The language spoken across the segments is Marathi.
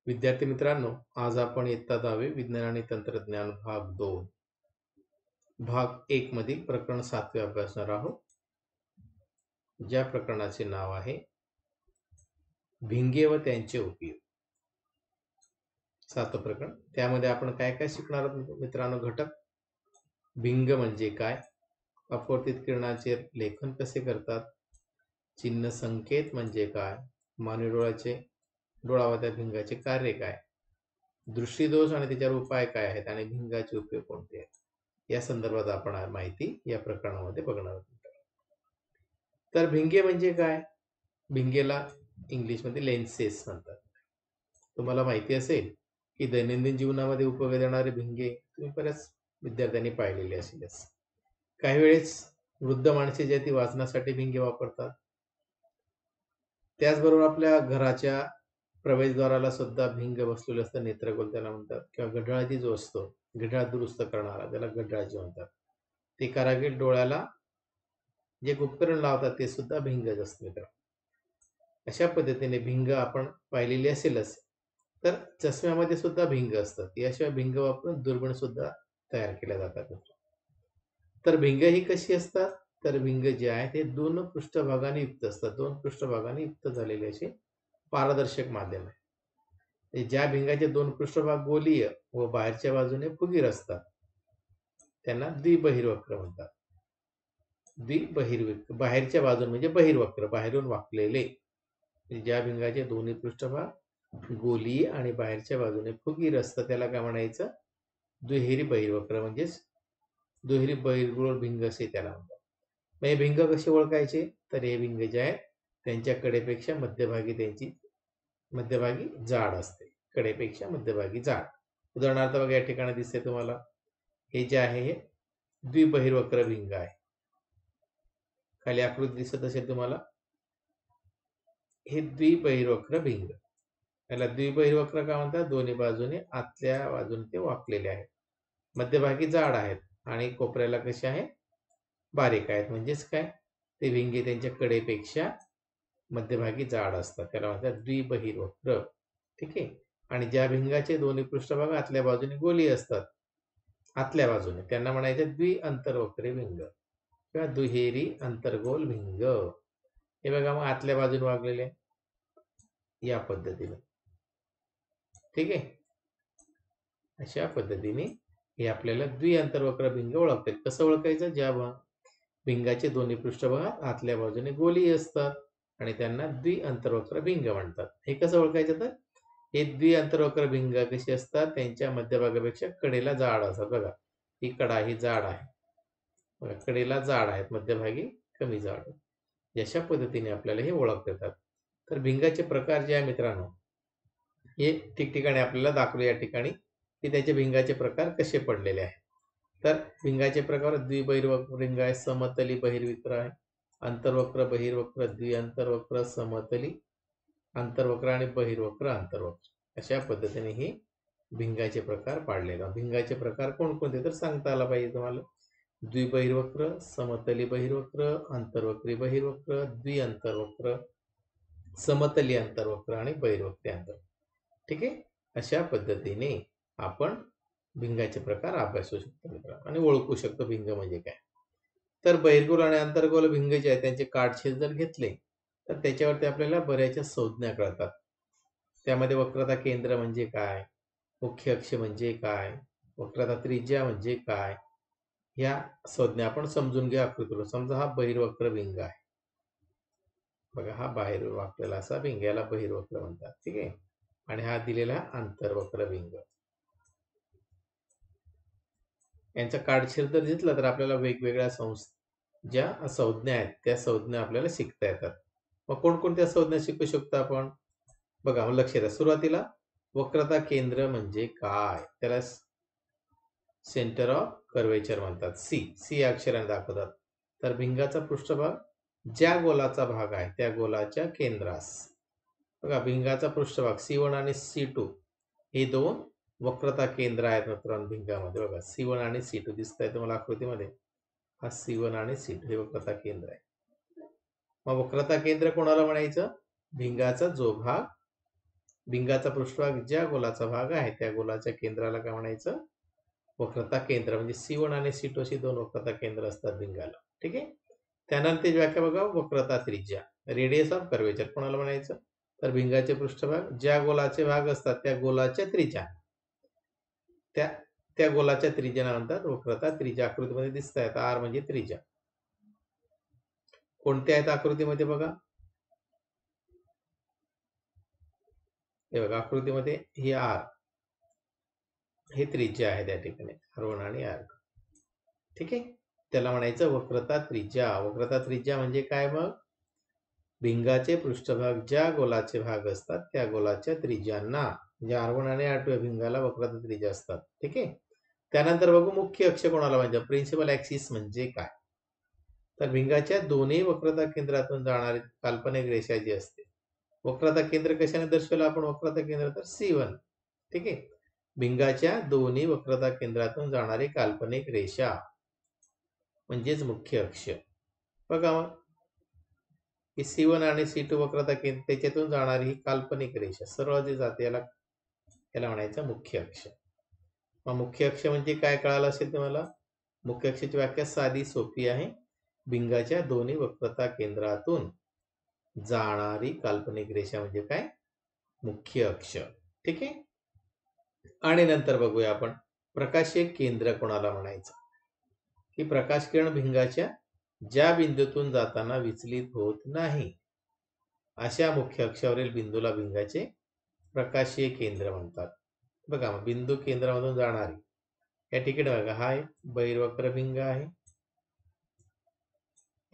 विद्यार्थी मित्रांनो, आज आपण इयत्ता 10वी विज्ञान आणि तंत्रज्ञान भाग 1 मधील प्रकरण 7वे अभ्यासणार आहोत. ज्या प्रकरणाचे नाव आहे भिंगे व त्यांचे उपयोग. 7वं प्रकरण. त्यामध्ये आपण काय काय शिकणार आहोत मित्रांनो? घटक. भिंग म्हणजे काय? अपवर्तित किरणाचे लेखन कसे करतात? चिन्ह संकेत म्हणजे काय? मानवी डोळा व त्या भिंगाचे कार्य काय? दृष्टीदोष आणि त्याच्यावर उपाय काय आहेत आणि भिंगाचे उपयोग कोणते आहेत, या संदर्भात आपण माहिती या प्रकरणामध्ये बघणार आहोत. तर भिंगे म्हणजे काय? भिंगेला इंग्लिशमध्ये लेन्सेस म्हणतात. तुम्हाला माहिती असेल की दैनंदिन जीवनामध्ये उपयोगात येणारे भिंगे तुम्ही बऱ्याच विद्यार्थ्यांनी पाहिलेले असेलच. काही वेळेस वृद्ध माणसे जे ती वाचनासाठी भिंगे वापरतात. त्याचबरोबर आपल्या घराच्या प्रवेशद्वाराला सुद्धा भिंग बसलेलं असतं, नेत्रगोल त्याला म्हणतात, किंवा घड्याळाची जो असतो, घड्याळ दुरुस्त करणारा, त्याला घड्याळाची म्हणतात. ते कारागीर डोळ्याला जे उपकरण लावतात ते सुद्धा भिंगच असतं मित्र. अशा पद्धतीने भिंग आपण पाहिलेली असेलच. तर चष्म्यामध्ये सुद्धा भिंग असतात. याशिवाय भिंग वापरून दुर्बीण सुद्धा तयार केल्या जातात. तर भिंग ही कशी असतात? तर भिंग जे आहे ते 2 पृष्ठभागाने युक्त असतात. 2 पृष्ठभागाने युक्त झालेले असे पारदर्शक माध्यम आहे. ज्या भिंगाचे 2 पृष्ठभाग गोलीय व बाहेरच्या बाजूने फुगीर असतात त्यांना द्विबहिर्वक्र म्हणतात. बाहेरच्या बाजूने म्हणजे बहिर्वक्र, बाहेरून वाकलेले. ज्या भिंगाचे दोन्ही पृष्ठभाग गोलीय आणि बाहेरच्या बाजूने फुगीर असतं त्याला काय म्हणायचं? दुहेरी बहिर्वक्र, म्हणजेच दुहेरी बहिर्गोळ भिंग असे त्याला म्हणतात. मग हे भिंग कसे ओळखायचे? तर हे भिंग जे आहेत त्यांच्या कडेपेक्षा मध्यभागी जाड असते. कडेपेक्षा मध्यभागी जाड. उदाहरणार्थ बघा, या ठिकाणी दिसते तुम्हाला, हे जे आहे हे द्विबहिर्वक्र भिंग आहे. खाली आकृती दिसत असेल तुम्हाला, हे द्विबहिर्वक्र भिंग. याला द्विबहिर्वक्र का म्हणतात? दोन्ही बाजूने आतल्या बाजूने ते वाकलेले आहेत, मध्यभागी जाड आहेत आणि कोपऱ्याला कसे आहेत? बारीक आहेत. म्हणजेच काय? ते भिंगे त्यांच्या कडेपेक्षा मध्यभागी जाड असतात, त्याला म्हणतात द्विबहिर्वक्र. ठीक आहे. आणि ज्या भिंगाचे दोन्ही पृष्ठभाग आतल्या बाजूने गोली असतात, आतल्या बाजूने, त्यांना म्हणायचं द्विअंतर्वक्री भिंग किंवा दुहेरी अंतर्गोल भिंग. हे बघा, मग आतल्या बाजूने वागलेले या पद्धतीने. ठीक आहे. अशा पद्धतीने हे आपल्याला द्विअंतर्वक्र भिंग ओळखतात. कसं ओळखायचं? ज्या भिंगाचे दोन्ही पृष्ठभाग आतल्या बाजूने गोलीय असतात आणि त्यांना द्विअंतर्वक्र भिंग म्हणतात. हे कसं ओळखायचं? तर हे द्विअंतर्वक्र भिंग कशी असतात? त्यांच्या मध्यभागापेक्षा कडेला जाड असतात. बघा, ही कडा ही जाड आहे, बघा, कडेला जाड आहेत, मध्यभागी कमी जाड. अशा पद्धतीने आपल्याला हे ओळखता येतात. तर भिंगाचे प्रकार जे आहे मित्रांनो, हे ठिकठिकाणी आपल्याला दाखवले या ठिकाणी की त्याचे भिंगाचे प्रकार कसे पडलेले आहेत. तर भिंगाचे प्रकार द्विबहिर्वक्र भिंग आहे, समतली बहिर्वक्र आहे, अंतर्वक्र बहिर्वक्र, द्विअंतर्वक्र, समतली अंतर्वक्र आणि बहिर्वक्र अंतर्वक्र. अशा पद्धतीने हे भिंगाचे प्रकार पाडलेले. भिंगाचे प्रकार कोणकोणते तर सांगता आला पाहिजे तुम्हाला. द्विबहिर्वक्र, समतली बहिर्वक्र, अंतर्वक्री बहिर्वक्र, द्विअंतर्वक्र, समतली अंतर्वक्र आणि बहिर्वक्री अंतर्वक्र. ठीक आहे. अशा पद्धतीने आपण भिंगाचे प्रकार अभ्यासू शकतो मित्रांनो आणि ओळखू शकतो भिंग म्हणजे काय. तर बहिर्गोल आणि अंतर्गोल भिंग जे आहे त्यांचे काटछेद जर घेतले तर त्याच्यावरती आपल्याला बऱ्याचशा संज्ञा कळतात. त्यामध्ये वक्रता केंद्र म्हणजे काय, मुख्य अक्ष म्हणजे काय, वक्रता त्रिज्या म्हणजे काय, ह्या संज्ञा आपण समजून घ्या आकृतीवर. समजा हा बहिर्वक्र भिंग आहे, बघा, हा बाहेर वाकलेला असा भिंग, याला बहिर्वक्र म्हणतात. ठीक आहे. आणि हा दिलेला अंतर्वक्र भिंग. यांचा काटछेद जर घेतला तर आपल्याला वेगवेगळ्या ज्या संज्ञा आहेत त्या संज्ञा आपल्याला शिकता येतात. मग कोणकोणत्या संज्ञा शिकू शकतो आपण? बघा, लक्ष द्या. सुरुवातीला वक्रता केंद्र म्हणजे काय? त्याला सेंटर ऑफ कर्वेचर म्हणतात. सी अक्षराने दाखवतात. तर भिंगाचा पृष्ठभाग ज्या गोलाचा भाग आहे त्या गोलाच्या केंद्रास, बघा, भिंगाचा पृष्ठभाग C1 आणि C2 हे 2 वक्रता केंद्र आहेत मित्रांनो भिंगामध्ये. बघा, C1 आणि C2 दिसत आहे तुम्हाला आकृतीमध्ये. हा C1 आणि C2 हे वक्रता केंद्र आहे. मग वक्रता केंद्र कोणाला म्हणायचं? भिंगाचा जो भाग भिंगाचा पृष्ठभाग ज्या गोलाचा भाग आहे त्या गोलाच्या केंद्राला काय म्हणायचं? वक्रता केंद्र. म्हणजे C1 आणि C2 अशी दोन वक्रता केंद्र असतात भिंगाला. ठीक आहे. त्यानंतर व्याख्या बघा, वक्रता त्रिज्या, रेडियस ऑफ कर्वेचर कोणाला म्हणायचं? तर भिंगाचे पृष्ठभाग ज्या गोलाचे भाग असतात त्या गोलाच्या त्रिज्या, त्या गोलाच्या त्रिज्याला म्हणतात वक्रता त्रिज्या. आकृतीमध्ये दिसत आहेत, R म्हणजे त्रिज्या. कोणत्या आहेत आकृतीमध्ये बघा, हे बघा आकृतीमध्ये ही R हे त्रिज्या आहे त्या ठिकाणी, R1 आणि R2. ठीक आहे. त्याला म्हणायचं वक्रता त्रिज्या. वक्रता त्रिज्या म्हणजे काय मग? भिंगाचे पृष्ठभाग ज्या गोलाचे भाग असतात त्या गोलाच्या त्रिज्यांना, म्हणजे R1 आणि R2 या भिंगाला वक्रता त्रिज्या असतात. ठीक आहे. त्यानंतर बघू मुख्य अक्ष कोणाला म्हणजे? प्रिन्सिपल ऍक्सिस म्हणजे काय? तर भिंगाच्या दोन्ही वक्रता केंद्रातून जाणारी काल्पनिक रेषा जी असते, वक्रता केंद्र कशाने दर्शवलं आपण? वक्रता केंद्र तर C1. ठीक आहे. भिंगाच्या दोन्ही वक्रता केंद्रातून जाणारी काल्पनिक रेषा म्हणजेच मुख्य अक्ष. बघा मग ही C1 आणि C2 वक्रता केंद्र, त्याच्यातून जाणारी ही काल्पनिक रेषा सरळ जे जाते याला म्हणायचं मुख्य अक्ष. मग मुख्य अक्ष म्हणजे काय कळालं असेल तुम्हाला? मुख्य अक्षाची व्याख्या साधी सोपी आहे. भिंगाच्या दोन्ही वक्रता केंद्रातून जाणारी काल्पनिक रेषा म्हणजे काय? मुख्य अक्ष. ठीक आहे. आणि नंतर बघूया आपण प्रकाशीय केंद्र कोणाला म्हणायचं? की प्रकाश किरण भिंगाच्या ज्या बिंदूतून जाताना विचलित होत नाही अशा मुख्य अक्षावरील बिंदूला भिंगाचे प्रकाशीय केंद्र म्हणतात. बघा मग बिंदू केंद्रामधून जाणारी, या ठिकाणी बघा हा एक बहिर्वक्र भिंग आहे,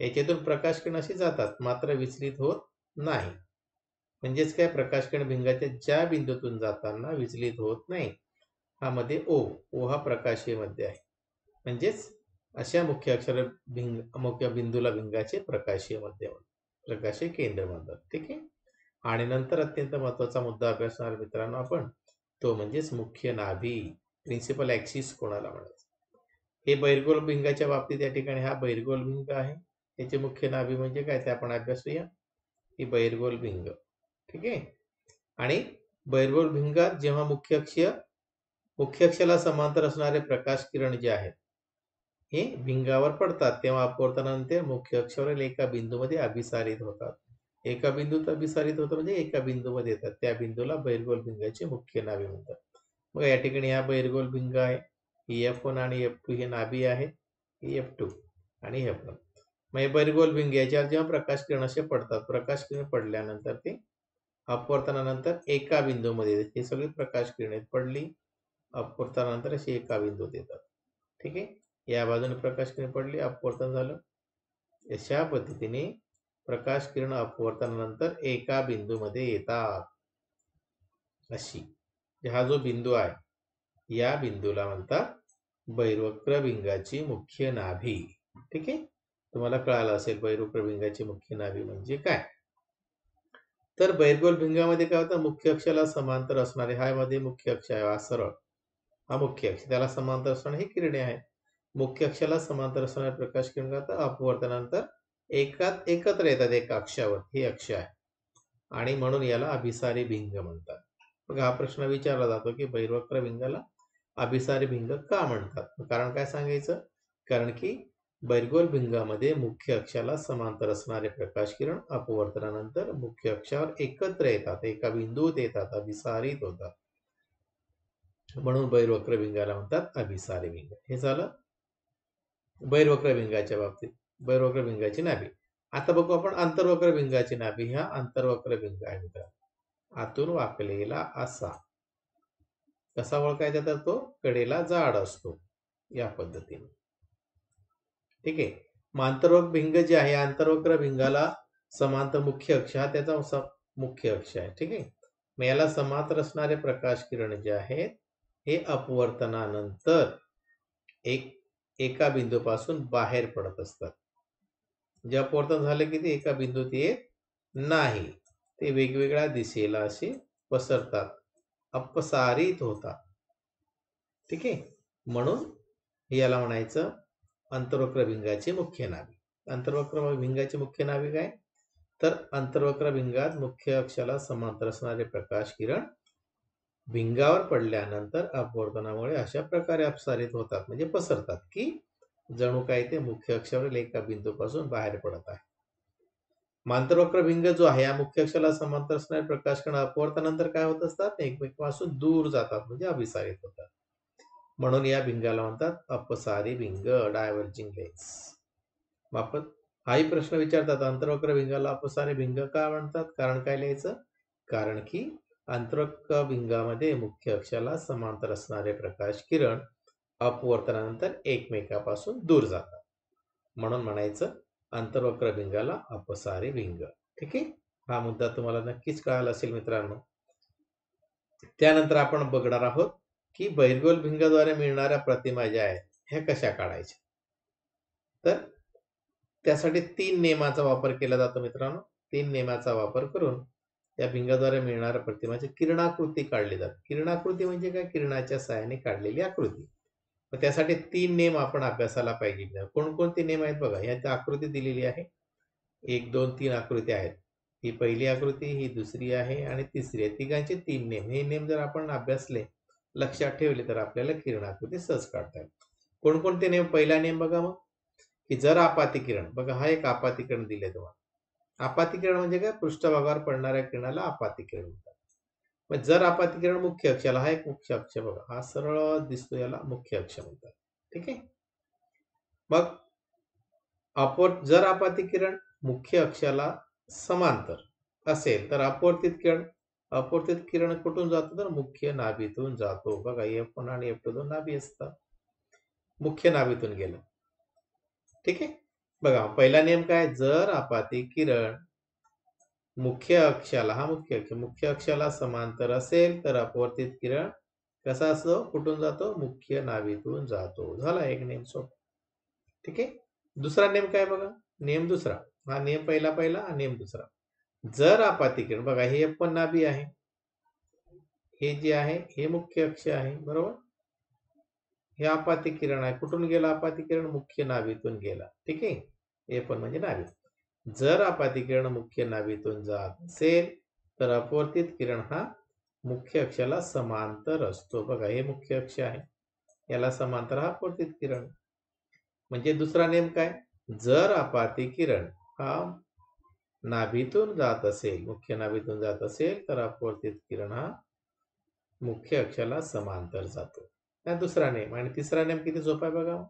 याच्यातून प्रकाश किरण अशी जातात मात्र विचलित होत नाही. म्हणजेच काय? प्रकाश किरण भिंगाच्या ज्या बिंदूतून जाताना विचलित होत नाही. हा मध्ये O हा प्रकाशीय मध्य आहे. म्हणजेच अशा मुख्य अक्षर मुख्य बिंदूला भिंगाचे प्रकाशीय मध्य, प्रकाशीय केंद्र म्हणतात. ठीक आहे. आणि नंतर अत्यंत महत्वाचा मुद्दा अभ्यासणार मित्रांनो आपण, तो म्हणजेच मुख्य नाभी, प्रिन्सिपल ऍक्सिस कोणाला म्हणायचं? हे बहिर्गोल भिंगाच्या बाबतीत या ठिकाणी हा बहिर्गोल भिंग आहे, याचे मुख्य नाभी म्हणजे काय ते आपण अभ्यासूया. ही बहिर्गोल भिंग. ठीक आहे. आणि बहिर्गोल भिंगात जेव्हा मुख्य अक्षाला समांतर असणारे प्रकाश किरण जे आहेत हे भिंगावर पडतात तेव्हा अपवर्तनानंतर मुख्य अक्षावरील एका बिंदूमध्ये अभिसारित होतात. एका बिंदूत अभिसारित होतं म्हणजे एका बिंदूमध्ये येतात, त्या बिंदूला बहिर्गोल भिंगाचे मुख्य नाभी म्हणतात. मग या ठिकाणी हा बहिर्गोल भिंग आहे, F1 आणि F2 हे नाभी आहेत, F2 आणि F1. मग हे बहिर्गोल भिंग याच्यावर जेव्हा प्रकाश किरण असे पडतात, प्रकाश किरण पडल्यानंतर ते अपवर्तनानंतर एका बिंदूमध्ये, हे सगळी प्रकाश किरणे पडली, अपवर्तनानंतर अशी एका बिंदूत येतात. ठीक आहे. या बाजूने प्रकाश किरण पडली, अपवर्तन झालं. अशा पद्धतीने प्रकाश किरण अपवर्तनानंतर एका बिंदूमध्ये येतात. अशी हा जो बिंदू आहे या बिंदूला म्हणतात बहिर्वक्र भिंगाची मुख्य नाभी. ठीक आहे. तुम्हाला कळालं असेल बहिर्वक्र भिंगाची मुख्य नाभी म्हणजे काय. तर बहिर्गोल भिंगामध्ये काय होतं? मुख्य अक्षाला समांतर असणारे, हा मध्ये मुख्य अक्ष आहे, हा सरळ, हा मुख्य अक्ष, त्याला समांतर असणारे हे किरणे आहेत. मुख्य अक्षाला समांतर असणारे प्रकाश किरण अपवर्तनानंतर एकत्र येतात एका अक्षावर, हे अक्ष आहे आणि म्हणून याला अभिसारी भिंग म्हणतात. मग हा प्रश्न विचारला जातो की बहिर्वक्र भिंगाला अभिसारी भिंग का म्हणतात? कारण काय सांगायचं? कारण की बहिर्गोल भिंगामध्ये मुख्य अक्षाला समांतर असणारे प्रकाश किरण अपवर्तनानंतर मुख्य अक्षावर एकत्र येतात, एका बिंदूत येतात, अभिसारित होतात, म्हणून बहिर्वक्र भिंगाला म्हणतात अभिसारी भिंग. हे झालं बहिर्वक्र भिंगाच्या बाबतीत, बहिर्वक्र भिंगाची नाभी. आता बघू आपण अंतर्वक्र भिंगाची नाभी. हा अंतर्वक्र भिंग आहे मित्रांनो, आतून वाकलेला असा. कसा ओळखायचा? तर तो कडेला जाड असतो, या पद्धतीने. ठीक आहे. मग अंतर्वक्र भिंग जे आहे, अंतर्वक्र भिंगाला समांतर मुख्य अक्ष हा त्याचा मुख्य अक्ष आहे. ठीक आहे. मग याला समांतर असणारे प्रकाश किरण जे आहेत हे अपवर्तनानंतर एका बिंदूपासून बाहेर पडत असतात. जे अपवर्तन झाले की ते एका बिंदूत येत नाही, ते वेगवेगळ्या दिशेला असे पसरतात, अपसारित होतात. ठीक आहे. म्हणून याला म्हणायचं अंतर्वक्र भिंगाची मुख्य नाभी. अंतर्वक्र भिंगाची मुख्य नाभी काय? तर अंतर्वक्र भिंगात मुख्य अक्षाला समांतर असणारे प्रकाश किरण भिंगावर पडल्यानंतर अपवर्तनामुळे अशा प्रकारे अपसारित होतात म्हणजे पसरतात की जणू काही ते मुख्य अक्षावरील एका बिंदूपासून बाहेर पडत आहे. अंतर्वक्र भिंग जो आहे या मुख्य अक्षाला समांतर असणारे प्रकाश किरण अपवर्तनानंतर काय होत असतात, एकमेकांपासून दूर जातात म्हणजे अभिसारित होतात. म्हणून या भिंगाला म्हणतात अपसारी भिंग, डायव्हर्जिंग लेन्स. वापर हाही प्रश्न विचारतात, अंतर्वक्र भिंगाला अपसारी भिंग का म्हणतात? कारण काय लिहायचं? कारण की अंतर्वक्र भिंगामध्ये मुख्य अक्षाला समांतर असणारे प्रकाश किरण अपवर्तनानंतर एकमेकापासून दूर जातात, म्हणून म्हणायचं अंतर्वक्र भिंगाला अपसारी भिंग. ठीक आहे, हा मुद्दा तुम्हाला नक्कीच कळाला असेल मित्रांनो. त्यानंतर आपण बघणार आहोत की बहिर्गोल भिंगाद्वारे मिळणाऱ्या प्रतिमा ज्या आहेत ह्या कशा काढायच्या. तर त्यासाठी 3 नियमाचा वापर केला जातो मित्रांनो. 3 नियमाचा वापर करून या भिंगाद्वारे मिळणाऱ्या प्रतिमाची किरणाकृती काढली जाते. किरणाकृती म्हणजे काय? किरणाच्या सहाय्याने काढलेली आकृती. मग त्यासाठी 3 नियम आपण अभ्यासाला पाहिजे. कोणकोणते नियम आहेत बघा, ह्याची आकृती दिलेली आहे. 1, 2, 3 आकृती आहेत. ही पहिली आकृती, ही दुसरी आहे आणि तिसरी आहे. तिघांचे 3 नियम. हे नियम जर आपण अभ्यासले, लक्षात ठेवले तर आपल्याला किरणाकृती सहज काढता येईल. कोणकोणते नियम? पहिला नियम बघा मग, की जर आपाती किरण, बघा हा एक आपाती किरण दिले तुम्हाला. आपाती किरण म्हणजे काय? पृष्ठभागावर पडणाऱ्या किरणाला आपाती किरण म्हणतात. मग जर आपाती किरण मुख्य अक्षाला, हा एक मुख्य अक्ष बघा, हा सरळ दिसतो, याला मुख्य अक्ष म्हणतात. ठीक आहे. मग जर आपाती किरण मुख्य अक्षाला समांतर असेल तर अपवर्तित किरण कुठून जातो? तर मुख्य नाभीतून जातो. बघा F1 आणि F2 नाभी असतात, मुख्य नाभीतून गेलं. ठीक आहे. बघा पहिला नियम काय? जर आपाती किरण मुख्य अक्षाला समांतर असेल तर अपवर्तित किरण कसा असतो? कुठून जातो? मुख्य नाभीतून जातो. झाला एक नियम सोपा. ठीक आहे. दुसरा नियम काय बघा, नियम दुसरा, हा नियम पहिला हा नियम दुसरा. जर आपाती किरण, बघा हे F1 नाभी आहे, हे जे आहे हे मुख्य अक्ष आहे, बरोबर. हे आपाती किरण आहे. कुठून गेला आपाती किरण? मुख्य नाभीतून गेला. ठीक आहे. F1 म्हणजे नाभी. जर आपाती किरण मुख्य नाभीतून जात असेल तर अपवर्तित किरण हा मुख्य अक्षाला समांतर असतो. बघा हे मुख्य अक्ष आहे, याला समांतर हा अपवर्तित किरण. म्हणजे दुसरा नियम काय? जर आपाती किरण हा नाभीतून जात असेल, मुख्य नाभीतून जात असेल तर अपवर्तित किरण हा मुख्य अक्षाला समांतर जातो. हा दुसरा नियम. आणि तिसरा नियम किती सोपा आहे बघा.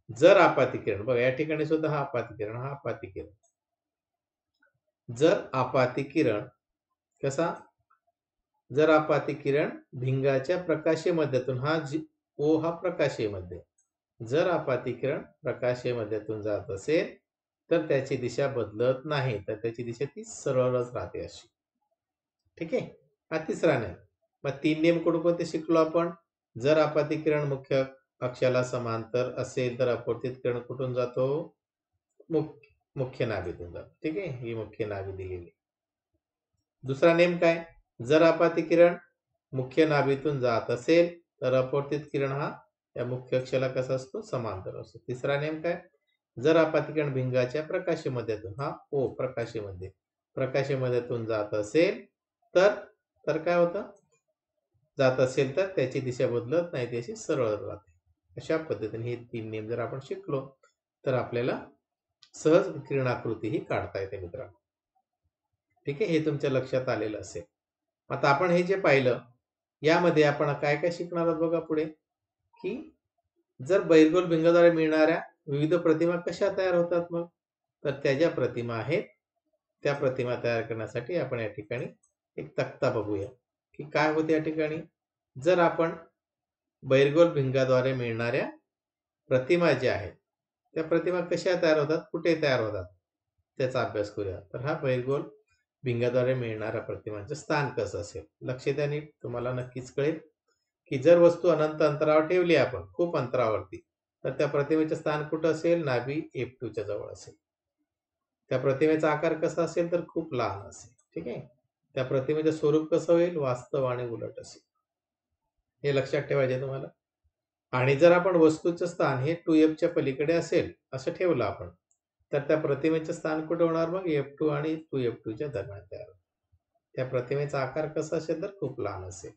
जर आपाती किरण, बघा या ठिकाणी सुद्धा हा आपाती किरण, जर आपाती किरण कसा? जर आपाती किरण भिंगाच्या प्रकाशीय मध्यातून, O हा प्रकाशीय मध्य, जर आपाती किरण प्रकाशीय मध्यातून जात असेल तर त्याची दिशा बदलत नाही, तर त्याची दिशा ती सरळच राहते अशी. ठीक आहे. हा तिसरा नियम. मग 3 नियम कोणते शिकलो आपण? जर आपाती किरण मुख्य अक्षाला समांतर असेल तर अपवर्तित किरण कुठून जातो? मुख्य नाभीतून जातो. ठीक आहे, ही मुख्य नाभी दिलेली. दुसरा नियम काय? जर आपाती किरण मुख्य नाभीतून जात असेल तर अपवर्तित किरण हा या मुख्य अक्षाला कसा असतो? समांतर असतो. तिसरा नियम काय? जर आपाती किरण भिंगाच्या प्रकाशीय मध्यातून, हा O प्रकाशीय मध्यातून जात असेल तर काय होतं? जात असेल तर त्याची दिशा बदलत नाही, त्याची सरळ राहते. अशा पद्धतीने हे 3 नियम जर आपण शिकलो तर आपल्याला सहज किरणाकृती ही काढता येते मित्रांनो. ठीक आहे, हे तुमच्या लक्षात आलेलं असेल. आता आपण हे जे पाहिलं यामध्ये आपण काय काय शिकणार आहोत बघा पुढे, की जर बहिर्गोल भिंगाद्वारे मिळणाऱ्या विविध प्रतिमा कशा तयार होतात मग, तर त्या ज्या प्रतिमा आहेत त्या प्रतिमा तयार करण्यासाठी आपण या ठिकाणी एक तक्ता बघूया की काय होते या ठिकाणी. जर आपण बहिर्गोल भिंगाद्वारे मिळणाऱ्या प्रतिमा ज्या आहेत त्या प्रतिमा कशा तयार होतात, कुठे तयार होतात, त्याचा अभ्यास करूया. तर हा बहिर्गोल भिंगाद्वारे मिळणाऱ्या प्रतिमांचं स्थान कसं असेल, लक्ष द्या नीट, तुम्हाला नक्कीच कळेल की जर वस्तू अनंत अंतरावर ठेवली आपण, खूप अंतरावरती, तर त्या प्रतिमेचे स्थान कुठं असेल? नाभी F2 च्या जवळ असेल. त्या प्रतिमेचा आकार कसा असेल? तर खूप लहान असेल. ठीक आहे. त्या प्रतिमेचं स्वरूप कसं होईल? वास्तव आणि उलट असेल. हे लक्षात ठेवायचे तुम्हाला. आणि जर आपण वस्तूचं स्थान हे 2F च्या पलीकडे असेल असं ठेवलं आपण, तर त्या प्रतिमेचे स्थान कुठे होणार मग F2 आणि 2F2च्या दरम्यान तयार होतं. त्या प्रतिमेचा आकार कसा असेल तर खूप लहान असेल.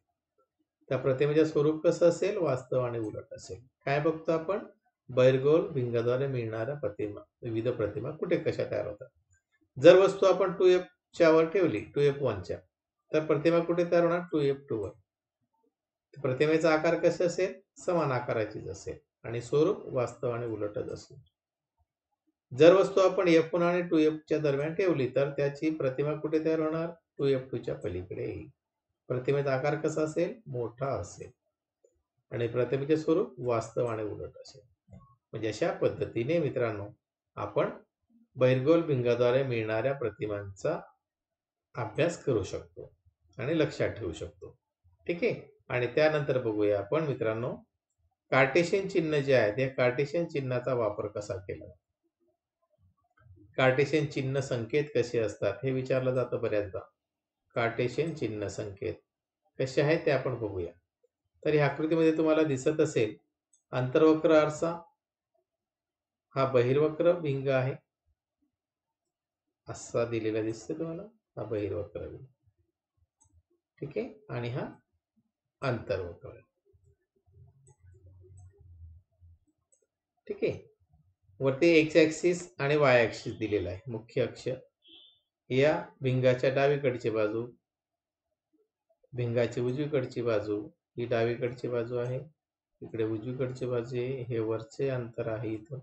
त्या प्रतिमेचे स्वरूप कसं असेल वास्तव आणि उलट असेल. काय बघतो आपण बहिर्गोल भिंगाद्वारे मिळणाऱ्या प्रतिमा विविध प्रतिमा कुठे कशा तयार होतात. जर वस्तू आपण 2F च्या वर ठेवली 2F1च्या तर प्रतिमा कुठे तयार होणार 2F2 वर. प्रतिमेचा आकार कसा असेल समान आकाराचीच असेल आणि स्वरूप वास्तव आणि उलटच असेल. जर वस्तू आपण F1 आणि 2Fच्या दरम्यान ठेवली तर त्याची प्रतिमा कुठे तयार होणार 2F2च्या पलीकडे येईल. प्रतिमेचा आकार कसा असेल मोठा असेल आणि प्रतिमेचे स्वरूप वास्तव आणि उलट असेल. म्हणजे अशा पद्धतीने मित्रांनो आपण बहिर्गोल भिंगाद्वारे मिळणाऱ्या प्रतिमांचा अभ्यास करू शकतो आणि लक्षात ठेवू शकतो. ठीक आहे. आणि त्यानंतर बघूया आपण मित्रांनो कार्टेशियन चिन्ह जे आहे त्या कार्टेशियन चिन्हाचा वापर कसा केला. कार्टेशियन चिन्ह संकेत कसे असतात हे विचारलं जातं बऱ्याचदा. कार्टेशियन चिन्ह संकेत कसे आहेत ते आपण बघूया. तर या आकृतीमध्ये तुम्हाला दिसत असेल अंतर्वक्र आरसा हा बहिर्वक्र भिंग आहे असा दिलेला दिसतो तुम्हाला. हा बहिर्वक्र भिंग ठीक आहे आणि हा अंतर्वक्र ठीक आहे. वरती एक्स ऍक्सिस आणि वाय ऍक्सिस दिलेला आहे. मुख्य अक्ष या भिंगाच्या डावीकडची बाजू भिंगाची उजवीकडची बाजू ही डावीकडची बाजू आहे. इकडे उजवीकडची बाजू आहे. हे वरचे अंतर आहे इथं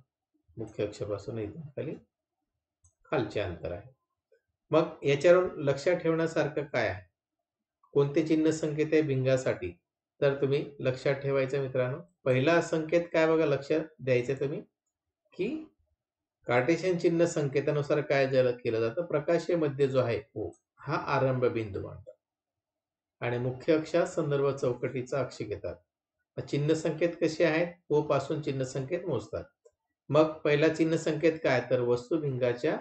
मुख्य अक्षापासून इथून खाली खालचे अंतर आहे. मग याच्यावरून लक्षात ठेवण्यासारखं काय आहे कोणते चिन्ह संकेत आहे भिंगासाठी तर तुम्ही लक्षात ठेवायचं मित्रांनो. पहिला संकेत काय बघा लक्षात द्यायचं तुम्ही की कार्टेशियन चिन्ह संकेतानुसार काय केलं जातं प्रकाशीय मध्य जो आहे O हा आरंभ बिंदू मानतात आणि मुख्य अक्षात संदर्भ चौकटीचा अक्ष घेतात. चिन्ह संकेत कसे आहेत O पासून चिन्ह संकेत मोजतात. मग पहिला चिन्ह संकेत काय तर वस्तू भिंगाच्या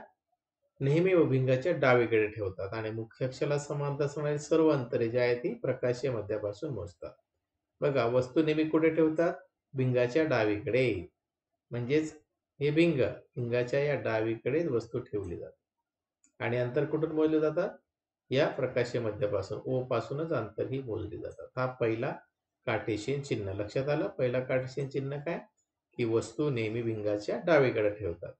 नेहमी भिंगाच्या डावीकडे ठेवतात आणि मुख्य अक्षाला समांतर असणारी सर्व अंतरे जी आहेत ती प्रकाशीय मध्यापासून मोजतात. बघा वस्तू नेहमी कुठे ठेवतात भिंगाच्या डावीकडे म्हणजेच हे भिंगाच्या या डावीकडे वस्तू ठेवली जाते आणि अंतर कुठून मोजले जातात या प्रकाशीय मध्यापासून O पासूनच अंतर ही मोजली जातात. हा पहिला कार्टेशियन चिन्ह लक्षात आलं. पहिला कार्टेशियन चिन्ह काय की वस्तू नेहमी भिंगाच्या डावीकडे ठेवतात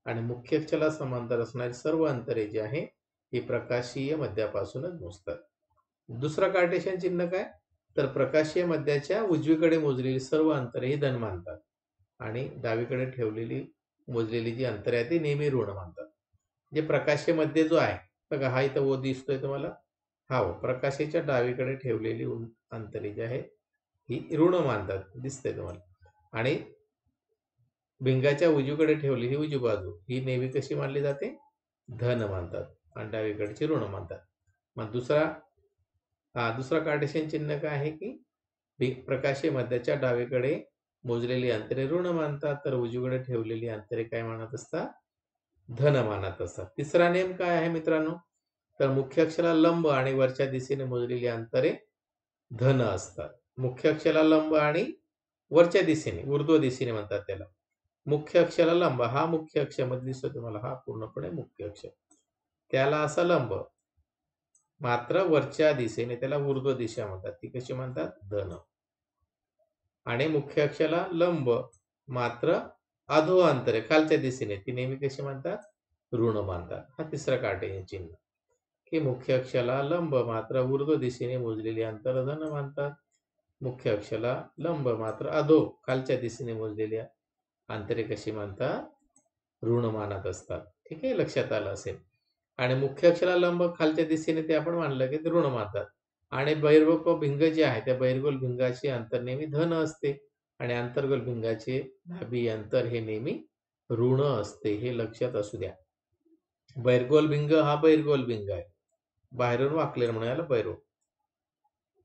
आणि मुख्य अक्षाला समांतर असणारी सर्व अंतरे जी आहे ही प्रकाशीय मध्यापासूनच मोजतात. दुसरा कार्टेशियन चिन्ह काय तर प्रकाशीय मध्याच्या उजवीकडे मोजलेली सर्व अंतरे ही धन मानतात आणि डावीकडे ठेवलेली मोजलेली जी अंतरे आहे ती नेहमी ऋण मानतात. जे प्रकाशीय मध्ये जो आहे बघा हा इथं O दिसतोय तुम्हाला हा प्रकाशाच्या डावीकडे ठेवलेली अंतरे जी आहे ही ऋण मानतात दिसतंय तुम्हाला आणि भिंगाच्या उजवीकडे ठेवलेली उजवी बाजू ही नेहमी कशी मानली जाते धन मानतात आणि डावीकडची ऋण मानतात. मग दुसरा कार्टेशियन चिन्ह काय आहे की प्रकाशीय मध्याच्या डावीकडे मोजलेली अंतरे ऋण मानतात तर उजवीकडे ठेवलेली अंतरे काय मानत असतात धन मानत असतात. तिसरा नियम काय आहे मित्रांनो तर मुख्य अक्षाला लंब आणि वरच्या दिशेने मोजलेली अंतरे धन असतात. मुख्य अक्षाला लंब आणि वरच्या दिशेने ऊर्ध्व दिशेने म्हणतात त्याला. मुख्य अक्षाला लंब हा मुख्य अक्षामध्ये दिसतो तुम्हाला हा पूर्णपणे मुख्य अक्ष त्याला असा लंब मात्र वरच्या दिशेने त्याला ऊर्ध्व दिशा म्हणतात ती कशी म्हणतात धन आणि मुख्य अक्षाला लंब मात्र अधो अंतरे खालच्या दिशेने ती नेहमी कशी म्हणतात ऋण मानतात. हा तिसरा कार्टेशियन चिन्ह की मुख्य अक्षाला लंब मात्र ऊर्ध्व दिशेने मोजलेली अंतर धन मानतात. मुख्य अक्षाला लंब मात्र अधो खालच्या दिशेने मोजलेली अंतरे कशी मानतात ऋण मानत असतात. ठीक आहे लक्षात आलं असेल. आणि मुख्य अक्षाला लंब खालच्या दिशेने ते आपण मानलं की ऋण मानतात आणि बहिर्गोल भिंग जे आहे त्या बहिर्गोल भिंगाचे अंतर नेहमी धन असते आणि अंतर्गोल भिंगाचे नाभी अंतर हे नेहमी ऋण असते हे लक्षात असू द्या. बहिर्गोल भिंग हा बहिर्गोल भिंग आहे बाहेरून वाकलेला म्हणून याला बहिर्गोल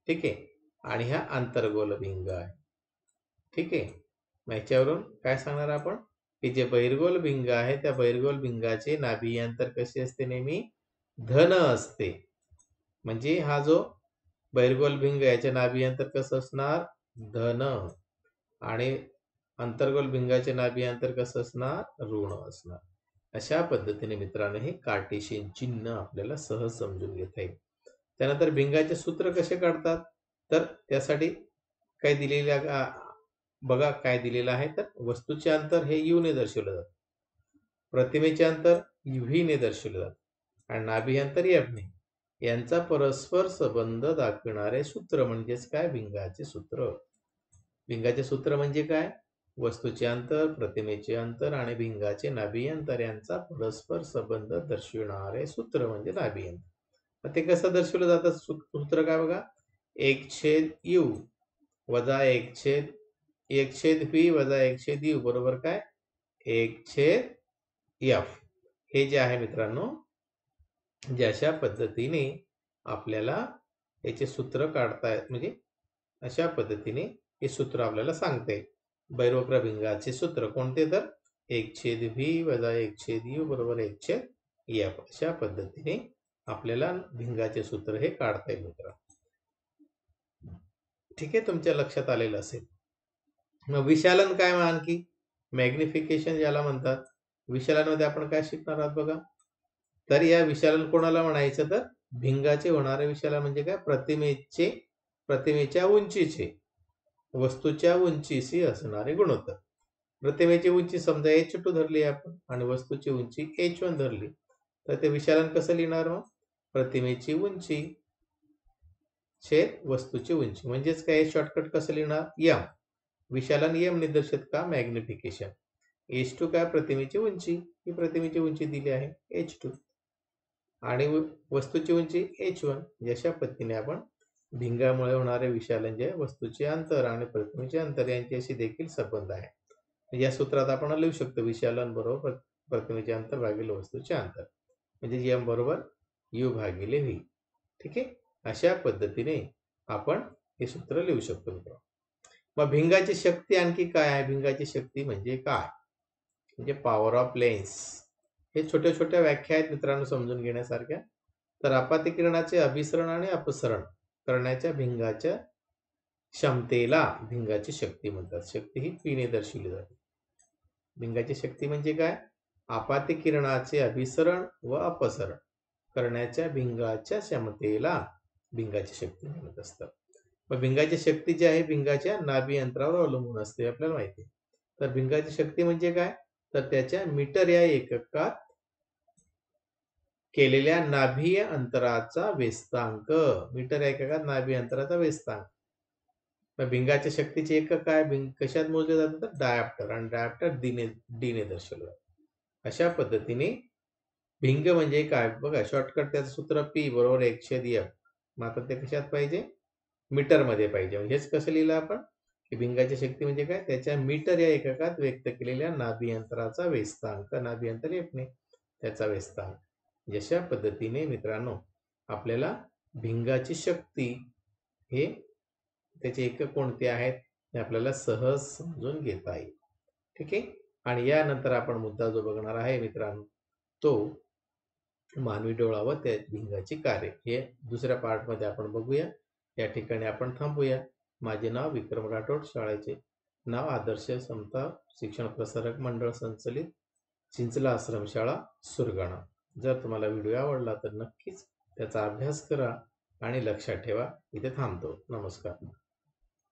ठीक आहे आणि हा अंतर्गोल भिंग आहे. ठीक आहे याच्यावरून काय सांगणार आपण की जे बहिर्गोल भिंग आहे त्या बहिर्गोल भिंगाचे नाभी अंतर कसे असते नेहमी धन असते. म्हणजे हा जो बहिर्गोल भिंग याचे नाभी अंतर कसं असणार धन आणि अंतर्गोल भिंगाचे नाभी अंतर कसं असणार ऋण असणार. अशा पद्धतीने मित्रांनो हे कार्टेशियन चिन्ह आपल्याला सहज समजून घेता येईल. त्यानंतर भिंगाचे सूत्र कसे काढतात, तर त्यासाठी काय दिलेल्या बघा काय दिलेलं आहे, तर वस्तूचे अंतर हे यू ने दर्शवलं जातं. प्रतिमेचे अंतर व्ही ने दर्शवले जाते आणि नाभी अंतर एफ ने. यांचा परस्पर संबंध दाखविणारे सूत्र म्हणजेच काय, भिंगाचे सूत्र. भिंगाचे सूत्र म्हणजे काय, वस्तूचे अंतर, प्रतिमेचे अंतर आणि भिंगाचे नाभी अंतर यांचा परस्पर संबंध दर्शविणारे सूत्र म्हणजे नाभी अंतर. मग ते कसं दर्शवलं जातं सूत्र, काय बघा, 1/u वजा 1/v वजा 1/u बरोबर काय 1/f. हे जे आहे मित्रांनो, जे अशा पद्धतीने आपल्याला याचे सूत्र काढतायत, म्हणजे अशा पद्धतीने हे सूत्र आपल्याला सांगते. बहिर्वक्र भिंगाचे सूत्र कोणते, तर 1/v वजा 1/u बरोबर 1/f. अशा पद्धतीने आपल्याला भिंगाचे सूत्र हे काढता येईल मित्र. ठीक आहे, तुमच्या लक्षात आलेलं असेल. मग विशालन काय, आणखी मॅग्निफिकेशन ज्याला म्हणतात. विशालनामध्ये आपण काय शिकणार आहोत बघा. तर या विशालन कोणाला म्हणायचं, तर भिंगाचे होणारे विशालन म्हणजे काय, प्रतिमेच्या उंचीचे वस्तूच्या उंचीशी असणारे गुणोत्तर. प्रतिमेची उंची समजा h2 धरली आपण आणि वस्तूची उंची h1 धरली, तर ते विशालन कसं लिहिणार, मग प्रतिमेची उंची छेद वस्तूची उंची म्हणजेच काय, शॉर्टकट कसं लिहिणार, m. विशालन m ने दर्शवत का, मॅग्निफिकेशन. h2 काय, प्रतिमेची उंची, ही प्रतिमेची उंची दिली आहे h2 आणि वस्तूची उंची h1. अशा पद्धतीने आपण भिंगामुळे होणारे विशालन जे वस्तूचे अंतर आणि प्रतिमेचे अंतर यांच्याशी देखील संबंध आहे. या सूत्रात आपण लिहू शकतो विशालन बरोबर प्रतिमेचे अंतर भागिले वस्तूचे अंतर, म्हणजे m बरोबर u भागिले v. ठीक आहे, अशा पद्धतीने आपण हे सूत्र लिहू शकतो मित्र. मग भिंगाची शक्ती आणखी काय आहे, भिंगाची शक्ती म्हणजे काय, म्हणजे पॉवर ऑफ लेन्स. हे छोट्या छोट्या व्याख्या आहेत मित्रांनो समजून घेण्यासारख्या. तर आपाती अभिसरण आणि अपसरण करण्याच्या भिंगाच्या क्षमतेला भिंगाची शक्ती म्हणतात. शक्ती ही पी ने दर्शवली जाते. भिंगाची शक्ती म्हणजे काय, आपाती किरणाचे अभिसरण व अपसरण करण्याच्या भिंगाच्या क्षमतेला भिंगाची शक्ती म्हणत असतात. मग भिंगाची शक्ती जी आहे भिंगाच्या नाभी अंतरावर अवलंबून असते, आपल्याला माहिती आहे. तर भिंगाची शक्ती म्हणजे काय, तर त्याच्या मीटर या एककात केलेल्या नाभीय अंतराचा व्यस्तांक. मीटर या एककात नाभी अंतराचा व्यस्तांक. मग भिंगाच्या शक्तीचे एकक काय, कशात मोजले जातात, तर डायप्टर, आणि डायप्टर डी ने दर्शवलं जातं. अशा पद्धतीने भिंग म्हणजे काय बघा, शॉर्टकट त्याचं सूत्र P बरोबर 1/f. मग आता ते कशात पाहिजे, मीटर मध्ये पाहिजे. हेच कसं लिहिलं आपण, की भिंगाची शक्ती म्हणजे काय, त्याच्या मीटर या एककात व्यक्त केलेल्या नाभी अंतराचा व्यस्तांक, नाभी अंतर f ने त्याचा व्यस्तांक. अशा पद्धतीने मित्रांनो आपल्याला भिंगाची शक्ती हे त्याचे एकक कोणते आहेत हे आपल्याला सहज समजून घेता येईल. ठीक आहे, आणि यानंतर आपण मुद्दा जो बघणार आहे मित्रांनो, तो मानवी डोळा व त्या भिंगाची कार्य, हे दुसऱ्या पार्ट मध्ये आपण बघूया. या ठिकाणी आपण थांबूया. माझे नाव विक्रम राठोड, शाळेचे नाव आदर्श समता शिक्षण प्रसारक मंडळ संचलित चिंचला आश्रमशाळा सुरगाणा. जर तुम्हाला व्हिडिओ आवडला तर नक्कीच त्याचा अभ्यास करा आणि लक्षात ठेवा. इथे थांबतो. नमस्कार.